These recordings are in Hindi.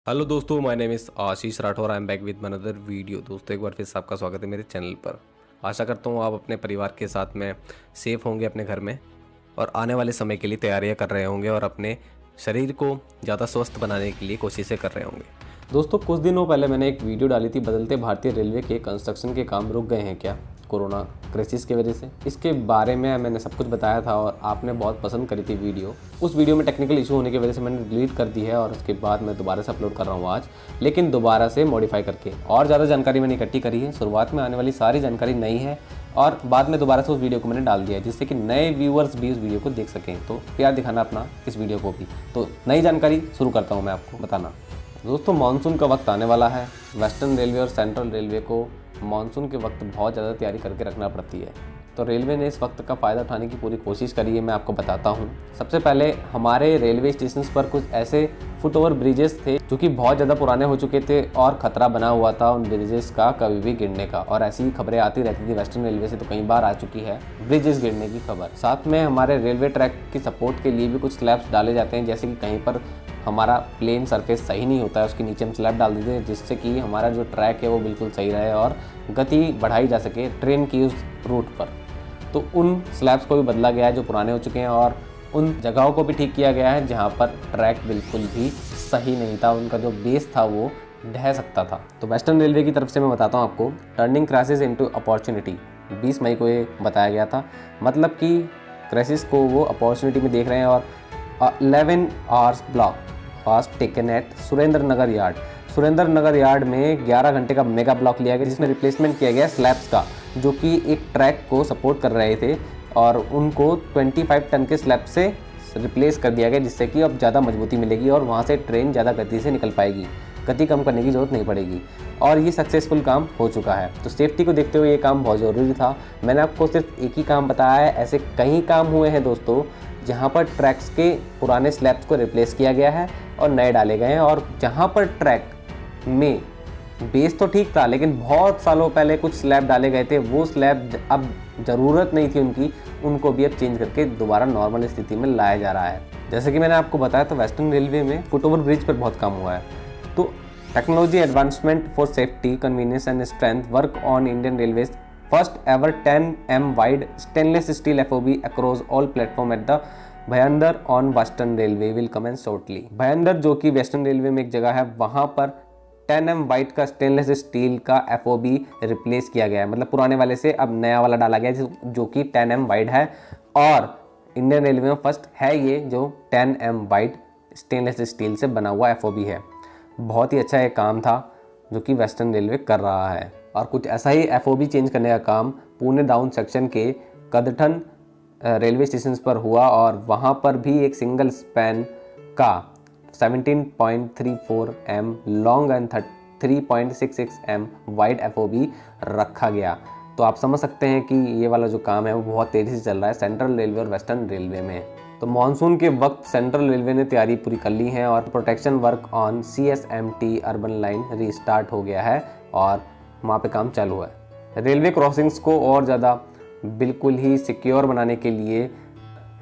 हेलो दोस्तों, my name is Ashish Rathore. I am back with another video. दोस्तों, एक बार फिर से आपका स्वागत है मेरे चैनल पर। आशा करता हूँ आप अपने परिवार के साथ में सेफ होंगे अपने घर में और आने वाले समय के लिए तैयारियां कर रहे होंगे और अपने शरीर को ज़्यादा स्वस्थ बनाने के लिए कोशिशें कर रहे होंगे। दोस्तों, कुछ दिनों पहले मैंने एक वीडियो डाली थी, बदलते भारतीय रेलवे के कंस्ट्रक्शन के काम रुक गए हैं क्या कोरोना क्राइसिस की वजह से। इसके बारे में मैंने सब कुछ बताया था और आपने बहुत पसंद करी थी वीडियो। उस वीडियो में टेक्निकल इशू होने की वजह से मैंने डिलीट कर दी है और उसके बाद मैं दोबारा से अपलोड कर रहा हूँ आज, लेकिन दोबारा से मॉडिफाई करके और ज़्यादा जानकारी मैंने इकट्ठी करी है। शुरुआत में आने वाली सारी जानकारी नई है और बाद में दोबारा से उस वीडियो को मैंने डाल दिया है, जिससे कि नए व्यूअर्स भी उस वीडियो को देख सकें। तो प्यार दिखाना अपना इस वीडियो को भी। तो नई जानकारी शुरू करता हूँ मैं आपको बताना। दोस्तों, मानसून का वक्त आने वाला है। वेस्टर्न रेलवे और सेंट्रल रेलवे को मानसून के वक्त बहुत ज़्यादा तैयारी करके रखना पड़ती है, तो रेलवे ने इस वक्त का फ़ायदा उठाने की पूरी कोशिश करी है। मैं आपको बताता हूँ। सबसे पहले हमारे रेलवे स्टेशन पर कुछ ऐसे फुट ओवर ब्रिजेस थे जो कि बहुत ज़्यादा पुराने हो चुके थे और ख़तरा बना हुआ था उन ब्रिजेस का कभी भी गिरने का, और ऐसी ही खबरें आती रहती थी। वेस्टर्न रेलवे से तो कई बार आ चुकी है ब्रिजेस गिरने की खबर। साथ में हमारे रेलवे ट्रैक की सपोर्ट के लिए भी कुछ स्लैब्स डाले जाते हैं, जैसे कि कहीं पर हमारा प्लेन सरफेस सही नहीं होता है, उसके नीचे हम स्लैब डाल देते हैं, जिससे कि हमारा जो ट्रैक है वो बिल्कुल सही रहे और गति बढ़ाई जा सके ट्रेन की उस रूट पर। तो उन स्लैब्स को भी बदला गया है जो पुराने हो चुके हैं, और उन जगहों को भी ठीक किया गया है जहाँ पर ट्रैक बिल्कुल भी सही नहीं था, उनका जो बेस था वो ढह सकता था। तो वेस्टर्न रेलवे की तरफ से मैं बताता हूँ आपको, टर्निंग क्राइसिस इनटू अपॉर्चुनिटी 20 मई को ये बताया गया था। मतलब कि क्राइसिस को वो अपॉर्चुनिटी में देख रहे हैं। और 11 hours block fast taken at Surendranagar yard. Surendranagar yard में 11 घंटे का मेगा ब्लॉक लिया गया, जिसमें रिप्लेसमेंट किया गया स्लैब्स का, जो कि एक ट्रैक को सपोर्ट कर रहे थे, और उनको 25 टन के स्लैब से रिप्लेस कर दिया गया, जिससे कि अब ज़्यादा मजबूती मिलेगी और वहाँ से ट्रेन ज़्यादा गति से निकल पाएगी। गति कम करने की ज़रूरत नहीं पड़ेगी, और ये सक्सेसफुल काम हो चुका है। तो सेफ्टी को देखते हुए ये काम बहुत ज़रूरी था। मैंने आपको सिर्फ एक ही काम बताया है, ऐसे कई काम हुए हैं दोस्तों जहाँ पर ट्रैक्स के पुराने स्लैब्स को रिप्लेस किया गया है और नए डाले गए हैं, और जहाँ पर ट्रैक में बेस तो ठीक था लेकिन बहुत सालों पहले कुछ स्लैब डाले गए थे, वो स्लैब अब ज़रूरत नहीं थी उनकी, उनको भी अब चेंज करके दोबारा नॉर्मल स्थिति में लाया जा रहा है। जैसे कि मैंने आपको बताया, तो वेस्टर्न रेलवे में फुट ओवर ब्रिज पर बहुत काम हुआ है। तो technology advancement for safety convenience and strength work on Indian railways first ever 10 m wide stainless steel FOB across all platform at the Bhayandar on western railway will commence shortly. Bhayandar, जो कि वेस्टर्न रेलवे में एक जगह है, वहाँ पर 10 m वाइड का स्टेनलेस स्टील का FOB रिप्लेस किया गया है। मतलब पुराने वाले से अब नया वाला डाला गया है, जो कि 10 m वाइड है, और इंडियन रेलवे में फर्स्ट है ये जो 10 m वाइड स्टेनलेस स्टील से बना हुआ FOB है। बहुत ही अच्छा एक काम था जो कि वेस्टर्न रेलवे कर रहा है। और कुछ ऐसा ही FOB चेंज करने का काम पुणे डाउन सेक्शन के कदठन रेलवे स्टेशन पर हुआ, और वहाँ पर भी एक सिंगल स्पैन का 17.34 m long and 3.66 m wide FOB रखा गया। तो आप समझ सकते हैं कि ये वाला जो काम है वो बहुत तेज़ी से चल रहा है सेंट्रल रेलवे और वेस्टर्न रेलवे में। तो मानसून के वक्त सेंट्रल रेलवे ने तैयारी पूरी कर ली है और protection work on CSMT urban line restart हो गया है और वहाँ पे काम चालू है। रेलवे क्रॉसिंग्स को और ज़्यादा बिल्कुल ही सिक्योर बनाने के लिए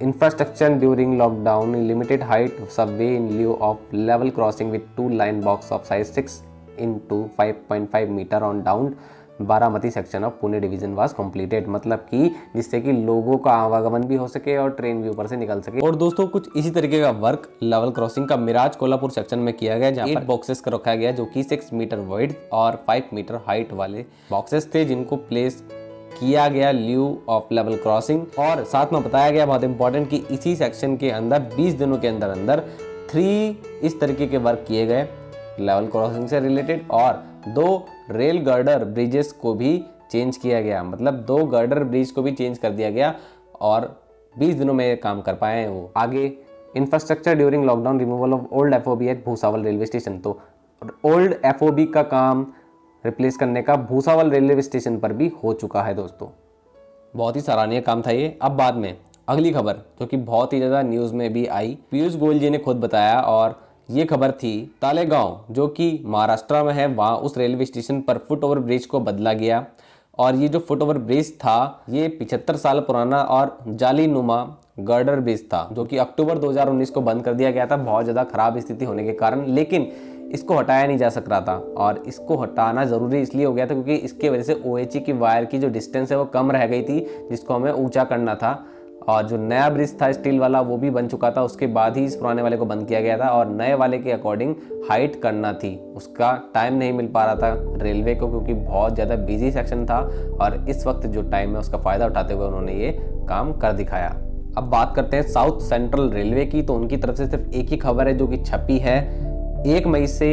infrastructure during lockdown limited height subway in lieu of level crossing with 2 line box of size 6 into 5.5 metre on down Baramati section of Pune division was completed. मतलब कि जिससे कि लोगों का आवागमन भी हो सके और ट्रेन भी ऊपर से निकल सके। और दोस्तों, कुछ इसी तरीके का वर्क लेवल क्रॉसिंग का मिराज कोल्हापुर सेक्शन में किया गया, जहाँ पर 8 बॉक्सेस का रखा गया, जो कि 6 मीटर वाइड और 5 मीटर हाइट वाले बॉक्सेस थे, जिनको प्लेस किया गया लिeu ऑफ लेवल क्रॉसिंग। और साथ में बताया गया, बहुत इंपॉर्टेंट, कि इसी सेक्शन के अंदर 20 दिनों के अंदर अंदर 3 इस तरीके के वर्क किए गए लेवल क्रॉसिंग से रिलेटेड, और 2 रेल गर्डर ब्रिजेस को भी चेंज किया गया। मतलब 2 गर्डर ब्रिज को भी चेंज कर दिया गया और 20 दिनों में काम कर पाए हैं वो। आगे infrastructure during lockdown removal of old FOB at Bhusawal railway station. तो ओल्ड FOB का काम रिप्लेस करने का भूसावल रेलवे स्टेशन पर भी हो चुका है दोस्तों। बहुत ही सराहनीय काम था ये। अब बाद में अगली खबर जो कि बहुत ही ज़्यादा न्यूज़ में भी आई, पीयूष गोयल जी ने खुद बताया, और ये खबर थी तालेगांव जो कि महाराष्ट्र में है, वहाँ उस रेलवे स्टेशन पर फुट ओवर ब्रिज को बदला गया। और ये जो फुट ओवर ब्रिज था ये 75 साल पुराना और जाली नुमा गर्डर ब्रिज था, जो कि अक्टूबर 2019 को बंद कर दिया गया था बहुत ज़्यादा खराब स्थिति होने के कारण। लेकिन इसको हटाया नहीं जा सक रहा था। और इसको हटाना ज़रूरी इसलिए हो गया था क्योंकि इसके वजह से OHE की वायर की जो डिस्टेंस है वो कम रह गई थी, जिसको हमें ऊंचा करना था। और जो नया ब्रिज था स्टील वाला वो भी बन चुका था, उसके बाद ही इस पुराने वाले को बंद किया गया था और नए वाले के अकॉर्डिंग हाइट करना थी। उसका टाइम नहीं मिल पा रहा था रेलवे को क्योंकि बहुत ज़्यादा बिजी सेक्शन था, और इस वक्त जो टाइम है उसका फ़ायदा उठाते हुए उन्होंने ये काम कर दिखाया। अब बात करते हैं साउथ सेंट्रल रेलवे की, तो उनकी तरफ से सिर्फ एक ही खबर है जो कि छपी है। 1 मई से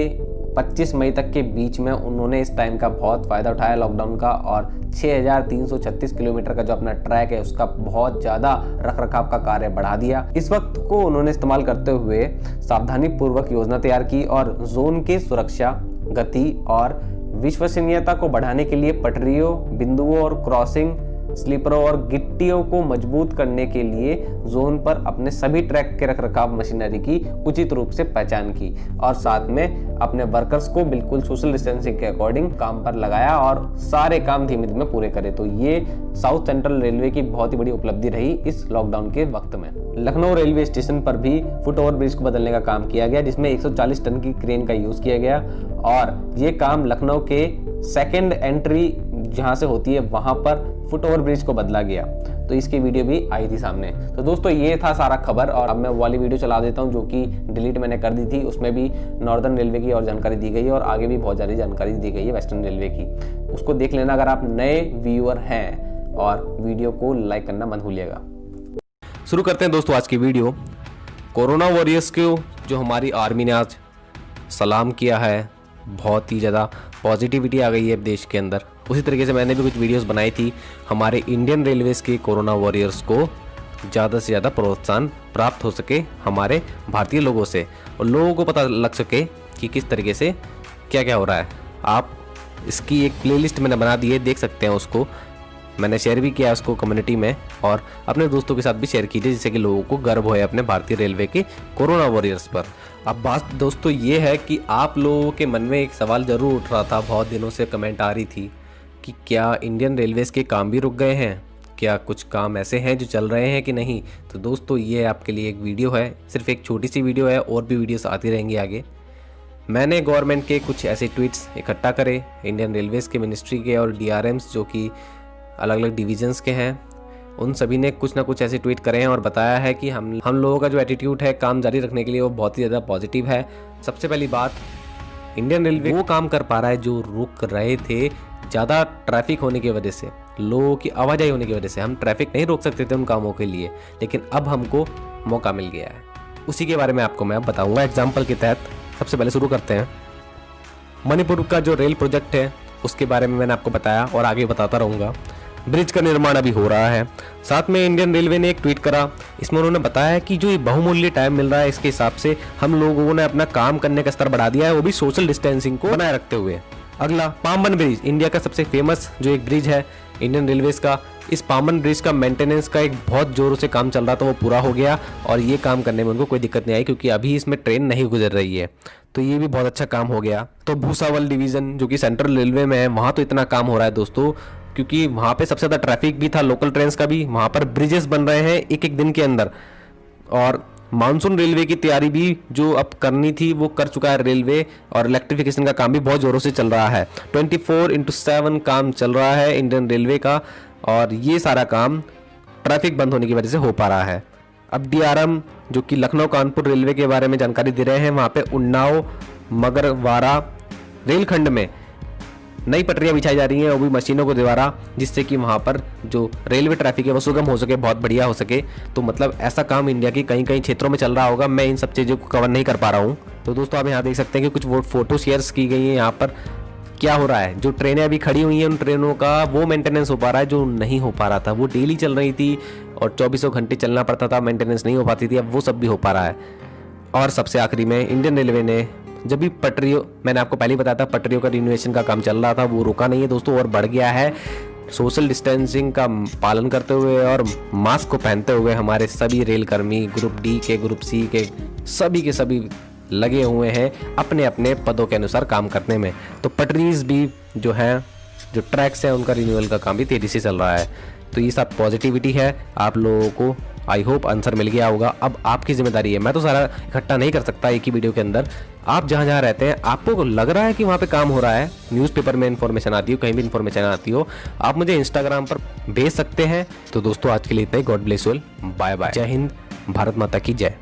25 मई तक के बीच में उन्होंने इस टाइम का बहुत फ़ायदा उठाया लॉकडाउन का, और 6336 किलोमीटर का जो अपना ट्रैक है उसका बहुत ज़्यादा रखरखाव का कार्य बढ़ा दिया। इस वक्त को उन्होंने इस्तेमाल करते हुए सावधानी पूर्वक योजना तैयार की और जोन के सुरक्षा, गति और विश्वसनीयता को बढ़ाने के लिए पटरियों, बिंदुओं और क्रॉसिंग, स्लीपरों और गिट्टियों को मजबूत करने के लिए जोन पर अपने सभी ट्रैक के रखरखाव मशीनरी की उचित रूप से पहचान की, और साथ में अपने वर्कर्स को बिल्कुल सोशल डिस्टेंसिंग के अकॉर्डिंग काम पर लगाया और सारे काम धीमे धीमे पूरे करे। तो ये साउथ सेंट्रल रेलवे की बहुत ही बड़ी उपलब्धि रही इस लॉकडाउन के वक्त में। लखनऊ रेलवे स्टेशन पर भी फुट ओवर ब्रिज को बदलने का काम किया गया, जिसमें 140 टन की क्रेन का यूज किया गया, और ये काम लखनऊ के सेकेंड एंट्री जहाँ से होती है वहाँ पर फुट ओवर ब्रिज को बदला गया। तो इसकी वीडियो भी आई थी सामने। तो दोस्तों ये था सारा खबर, और अब मैं वो वाली वीडियो चला देता हूँ जो कि डिलीट मैंने कर दी थी। उसमें भी नॉर्दर्न रेलवे की और जानकारी दी गई है और आगे भी बहुत ज़्यादा जानकारी दी गई है वेस्टर्न रेलवे की। उसको देख लेना अगर आप नए व्यूअर हैं, और वीडियो को लाइक करना मत भूलिएगा। शुरू करते हैं दोस्तों आज की वीडियो। कोरोना वॉरियर्स को जो हमारी आर्मी ने आज सलाम किया है, बहुत ही ज़्यादा पॉजिटिविटी आ गई है देश के अंदर। उसी तरीके से मैंने भी कुछ वीडियोस बनाई थी हमारे इंडियन रेलवेज़ के कोरोना वॉरियर्स को ज़्यादा से ज़्यादा प्रोत्साहन प्राप्त हो सके हमारे भारतीय लोगों से, और लोगों को पता लग सके कि किस तरीके से क्या क्या हो रहा है। आप इसकी एक प्लेलिस्ट मैंने बना दी है, देख सकते हैं उसको। मैंने शेयर भी किया उसको कम्युनिटी में, और अपने दोस्तों के साथ भी शेयर कीजिए जिससे कि लोगों को गर्व होए अपने भारतीय रेलवे के कोरोना वॉरियर्स पर। अब बात दोस्तों ये है कि आप लोगों के मन में एक सवाल ज़रूर उठ रहा था, बहुत दिनों से कमेंट आ रही थी कि क्या इंडियन रेलवेज़ के काम भी रुक गए हैं, क्या कुछ काम ऐसे हैं जो चल रहे हैं कि नहीं। तो दोस्तों ये आपके लिए एक वीडियो है, सिर्फ एक छोटी सी वीडियो है, और भी वीडियोस आती रहेंगी आगे। मैंने गवर्नमेंट के कुछ ऐसे ट्वीट्स इकट्ठा करे, इंडियन रेलवेज़ के मिनिस्ट्री के और DRMs जो कि अलग अलग डिविजन्स के हैं, उन सभी ने कुछ ना कुछ ऐसे ट्वीट करे हैं और बताया है कि हम लोगों का जो एटीट्यूड है काम जारी रखने के लिए वो बहुत ही ज़्यादा पॉजिटिव है। सबसे पहली बात, इंडियन रेलवे वो काम कर पा रहा है जो रुक रहे थे ज़्यादा ट्रैफिक होने की वजह से, लोगों की आवाजाही होने की वजह से। हम ट्रैफिक नहीं रोक सकते थे उन कामों के लिए, लेकिन अब हमको मौका मिल गया है। उसी के बारे में आपको मैं बताऊंगा एग्जाम्पल के तहत। सबसे पहले शुरू करते हैं मणिपुर का जो रेल प्रोजेक्ट है उसके बारे में मैंने आपको बताया और आगे बताता रहूँगा। ब्रिज का निर्माण अभी हो रहा है। साथ में इंडियन रेलवे ने एक ट्वीट करा, इसमें उन्होंने बताया है कि जो ये बहुमूल्य टाइम मिल रहा है इसके हिसाब से हम लोगों ने अपना काम करने का स्तर बढ़ा दिया है, वो भी सोशल डिस्टेंसिंग को बनाए रखते हुए। अगला, पाम्बन ब्रिज, इंडिया का सबसे फेमस जो एक ब्रिज है इंडियन रेलवेज का। इस पाम्बन ब्रिज का मेंटेनेंस का एक बहुत जोरों से काम चल रहा था, वो पूरा हो गया और ये काम करने में उनको कोई दिक्कत नहीं आई क्योंकि अभी इसमें ट्रेन नहीं गुजर रही है, तो ये भी बहुत अच्छा काम हो गया। तो भूसावल डिवीज़न जो कि सेंट्रल रेलवे में है, वहाँ तो इतना काम हो रहा है दोस्तों क्योंकि वहाँ पे सबसे ज़्यादा ट्रैफिक भी था, लोकल ट्रेन्स का भी। वहाँ पर ब्रिजेस बन रहे हैं एक एक दिन के अंदर, और मानसून रेलवे की तैयारी भी जो अब करनी थी वो कर चुका है रेलवे, और इलेक्ट्रिफिकेशन का काम भी बहुत ज़ोरों से चल रहा है। 24/7 काम चल रहा है इंडियन रेलवे का, और ये सारा काम ट्रैफिक बंद होने की वजह से हो पा रहा है। अब DRM जो कि लखनऊ कानपुर रेलवे के बारे में जानकारी दे रहे हैं, वहाँ पे उन्नाव मगरवाड़ा रेलखंड में नई पटरियां बिछाई जा रही हैं, वो भी मशीनों के द्वारा, जिससे कि वहाँ पर जो रेलवे ट्रैफिक है वो सुगम हो सके, बहुत बढ़िया हो सके। तो मतलब ऐसा काम इंडिया की कई कई क्षेत्रों में चल रहा होगा, मैं इन सब चीज़ों को कवर नहीं कर पा रहा हूँ। तो दोस्तों आप यहाँ देख सकते हैं कि कुछ वो फोटो शेयर्स की गई हैं। यहाँ पर क्या हो रहा है, जो ट्रेनें अभी खड़ी हुई हैं उन ट्रेनों का वो मेंटेनेंस हो पा रहा है जो नहीं हो पा रहा था। वो डेली चल रही थी और 24 घंटे चलना पड़ता था, मेंटेनेंस नहीं हो पाती थी, अब वो सब भी हो पा रहा है। और सबसे आखिरी में इंडियन रेलवे ने जब भी पटरियों, मैंने आपको पहले ही बताया था पटरियों का रिनोवेशन का काम चल रहा था, वो रुका नहीं है दोस्तों और बढ़ गया है। सोशल डिस्टेंसिंग का पालन करते हुए और मास्क को पहनते हुए हमारे सभी रेलकर्मी ग्रुप D के, ग्रुप C के सभी लगे हुए हैं अपने अपने पदों के अनुसार काम करने में। तो पटरीज भी जो हैं, जो ट्रैक्स हैं, उनका रिन्यूअल का काम भी तेज़ी से चल रहा है। तो ये सब पॉजिटिविटी है। आप लोगों को आई होप आंसर मिल गया होगा। अब आपकी जिम्मेदारी है, मैं तो सारा इकट्ठा नहीं कर सकता एक ही वीडियो के अंदर, आप जहाँ जहाँ रहते हैं, आपको लग रहा है कि वहाँ पे काम हो रहा है, न्यूज़पेपर में इन्फॉर्मेशन आती हो, कहीं भी इन्फॉर्मेशन आती हो, आप मुझे इंस्टाग्राम पर भेज सकते हैं। तो दोस्तों आज के लिए इतना ही। God bless you all, bye bye, जय हिंद, भारत माता की जय।